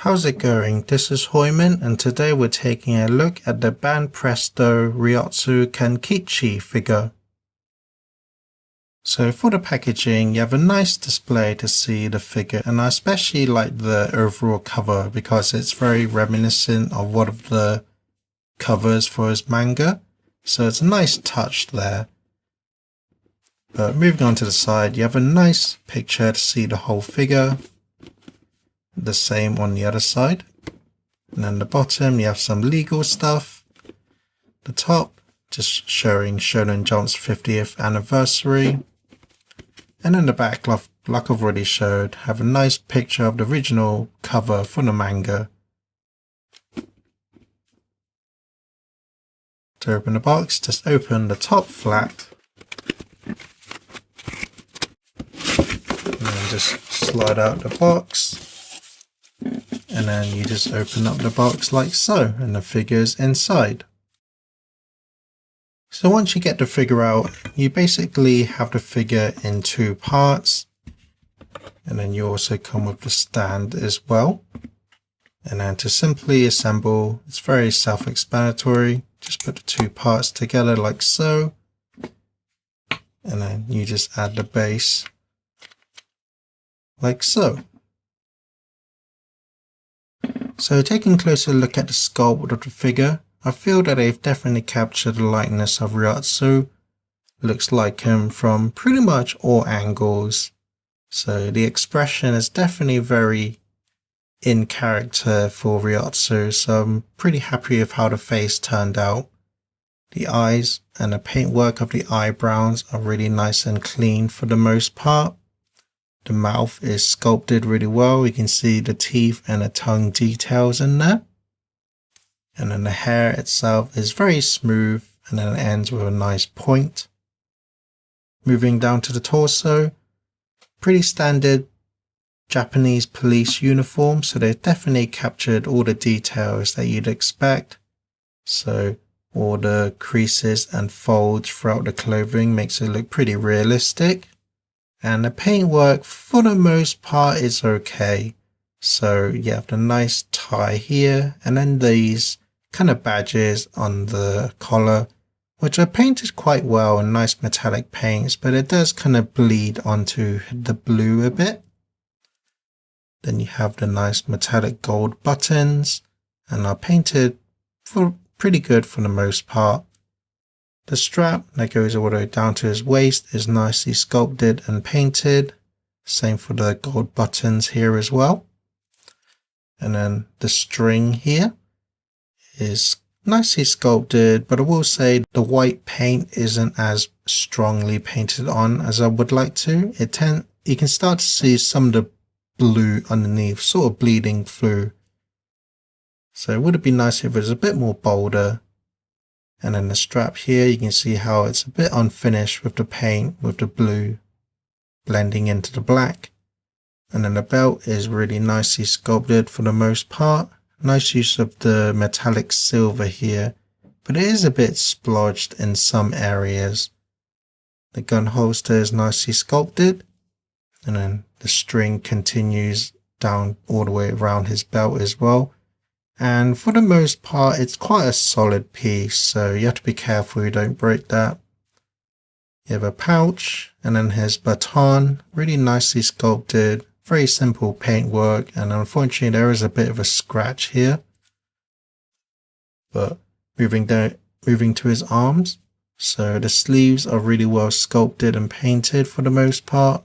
How's it going? This is Hoiman, and today we're taking a look at the Banpresto Ryotsu Kankichi figure. So for the packaging, you have a nice display to see the figure, and I especially like the overall cover because it's very reminiscent of one of the covers for his manga. So it's a nice touch there. But moving on to the side, you have a nice picture to see the whole figure. The same on the other side. And then the bottom you have some legal stuff. The top just showing Shonen Jump's 50th anniversary. And then the back, like I've already showed, have a nice picture of the original cover for the manga. To open the box, just open the top flap. And then just slide out the box. And then you just open up the box like so, and the figure's inside. So once you get the figure out, you basically have the figure in two parts. And then you also come with the stand as well. And then to simply assemble, it's very self-explanatory. Just put the two parts together like so. And then you just add the base like so. So taking a closer look at the sculpt of the figure, I feel that they've definitely captured the likeness of Ryotsu. Looks like him from pretty much all angles. So the expression is definitely very in character for Ryotsu, so I'm pretty happy with how the face turned out. The eyes and the paintwork of the eyebrows are really nice and clean for the most part. The mouth is sculpted really well. You can see the teeth and the tongue details in there. And then the hair itself is very smooth and then it ends with a nice point. Moving down to the torso, pretty standard Japanese police uniform. So they've definitely captured all the details that you'd expect. So all the creases and folds throughout the clothing makes it look pretty realistic. And the paintwork, for the most part, is okay. So you have the nice tie here, and then these kind of badges on the collar, which are painted quite well in nice metallic paints, but it does kind of bleed onto the blue a bit. Then you have the nice metallic gold buttons, and are painted for pretty good for the most part. The strap that goes all the way down to his waist is nicely sculpted and painted. Same for the gold buttons here as well. And then the string here is nicely sculpted, but I will say the white paint isn't as strongly painted on as I would like to. You can start to see some of the blue underneath sort of bleeding through. So it would be nice if it was a bit more bolder. And then the strap here, you can see how it's a bit unfinished with the paint, with the blue blending into the black. And then the belt is really nicely sculpted for the most part. Nice use of the metallic silver here, but it is a bit splodged in some areas. The gun holster is nicely sculpted. And then the string continues down all the way around his belt as well. And for the most part, it's quite a solid piece, so you have to be careful you don't break that. You have a pouch, and then his baton, really nicely sculpted, very simple paintwork, and unfortunately there is a bit of a scratch here. But moving to his arms, so the sleeves are really well sculpted and painted for the most part,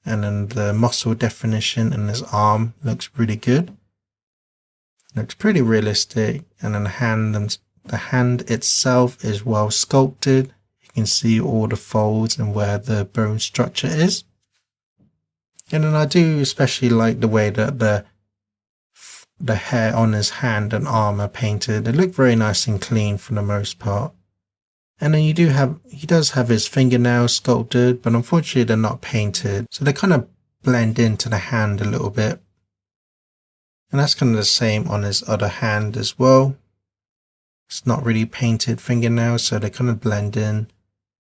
and then the muscle definition in his arm looks really good. Looks pretty realistic, and then the hand itself is well sculpted. You can see all the folds and where the bone structure is. And then I do especially like the way that the hair on his hand and arm are painted. They look very nice and clean for the most part. And then he does have his fingernails sculpted, but unfortunately they're not painted, so they kind of blend into the hand a little bit. And that's kind of the same on his other hand as well. It's not really painted fingernails, so they kind of blend in.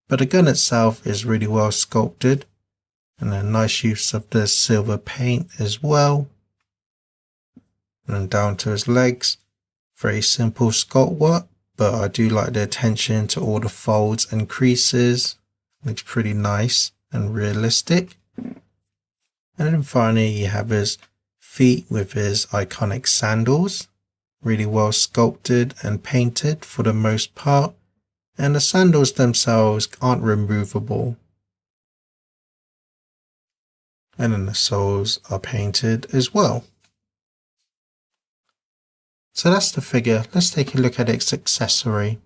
But the gun itself is really well sculpted. And a nice use of the silver paint as well. and then down to his legs. Very simple sculpt work, but I do like the attention to all the folds and creases. Looks pretty nice and realistic. And then finally you have his feet with his iconic sandals. Really well sculpted and painted for the most part. And the sandals themselves aren't removable. And then the soles are painted as well. So that's the figure. Let's take a look at its accessory.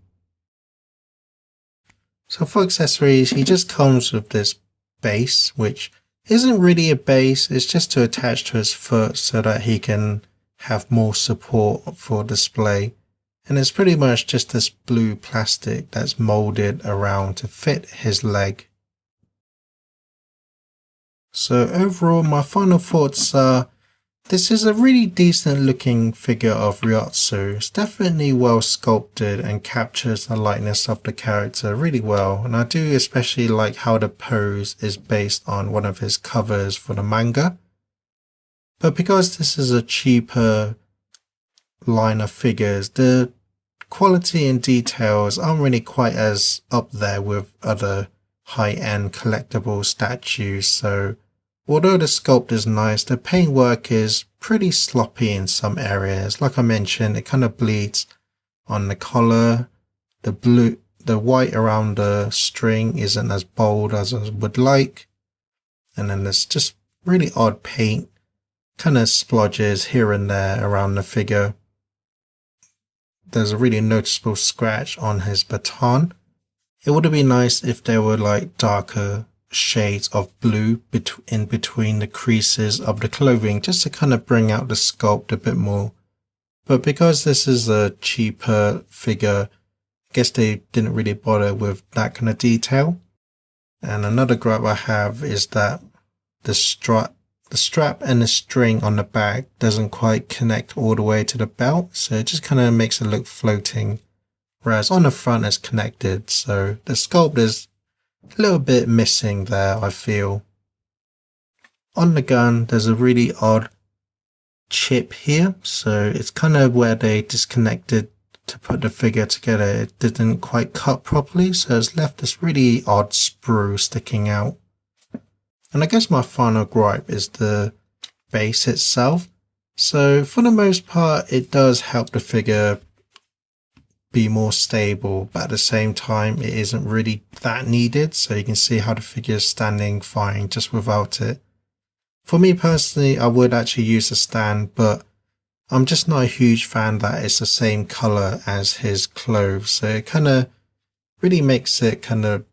So for accessories, he just comes with this base, which isn't really a base. It's just to attach to his foot so that he can have more support for display. And it's pretty much just this blue plastic that's molded around to fit his leg. So overall, my final thoughts are, this is a really decent looking figure of Ryotsu. It's definitely well sculpted and captures the likeness of the character really well. And I do especially like how the pose is based on one of his covers for the manga. But because this is a cheaper line of figures, the quality and details aren't really quite as up there with other high-end collectible statues. So although the sculpt is nice, the paintwork is pretty sloppy in some areas. Like I mentioned, it kind of bleeds on the collar. The white around the string isn't as bold as I would like. And then there's just really odd paint, kind of splodges here and there around the figure. There's a really noticeable scratch on his baton. It would have been nice if there were like darker shades of blue in between the creases of the clothing, just to kind of bring out the sculpt a bit more. But because this is a cheaper figure, I guess they didn't really bother with that kind of detail. And another gripe I have is that the strap and the string on the back doesn't quite connect all the way to the belt, so it just kind of makes it look floating, whereas on the front it's connected, so the sculpt is a little bit missing there, I feel. On the gun, there's a really odd chip here, so it's kind of where they disconnected to put the figure together. It didn't quite cut properly, so it's left this really odd sprue sticking out. And I guess my final gripe is the base itself. So for the most part, it does help the figure be more stable, but at the same time, it isn't really that needed. So you can see how the figure is standing fine just without it. For me personally, I would actually use a stand, but I'm just not a huge fan that it's the same color as his clothes. So it kind of really makes it kind of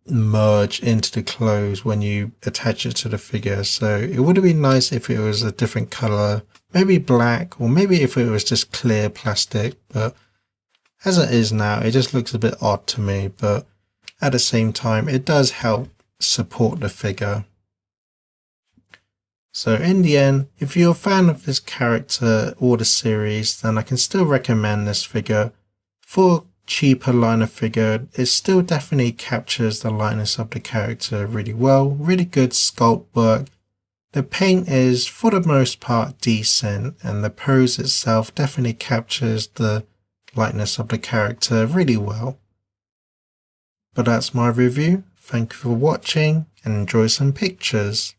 merge into the clothes when you attach it to the figure. So it would have been nice if it was a different color, maybe black, or maybe if it was just clear plastic, but as it is now, it just looks a bit odd to me. But at the same time, it does help support the figure. So in the end, if you're a fan of this character or the series, then I can still recommend this figure. For cheaper line of figure, it still definitely captures the likeness of the character really well. Really good sculpt work. The paint is for the most part decent, and the pose itself definitely captures the likeness of the character really well. But that's my review. Thank you for watching and enjoy some pictures.